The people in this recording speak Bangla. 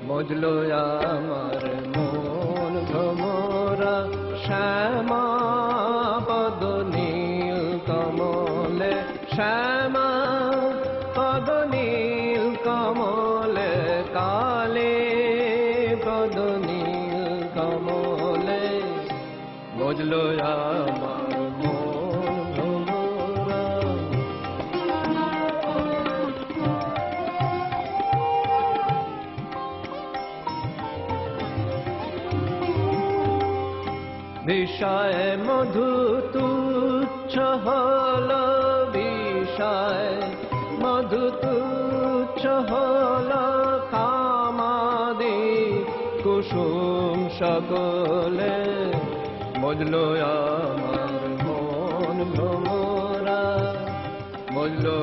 মজলো আমার মন ভ্রমরা শ্যামা পদ নীল কমলে শ্যামা পদ নীল কমলে কালে পদ নীল কমলে মজলো আমার মন ভ্রমরা। বিষয় মধু তুচ্ছ হল বিষয় মধু তুচ্ছ হল কামাদি কুসুম সকলে মজলো আমার মন ভ্রমরা মজলো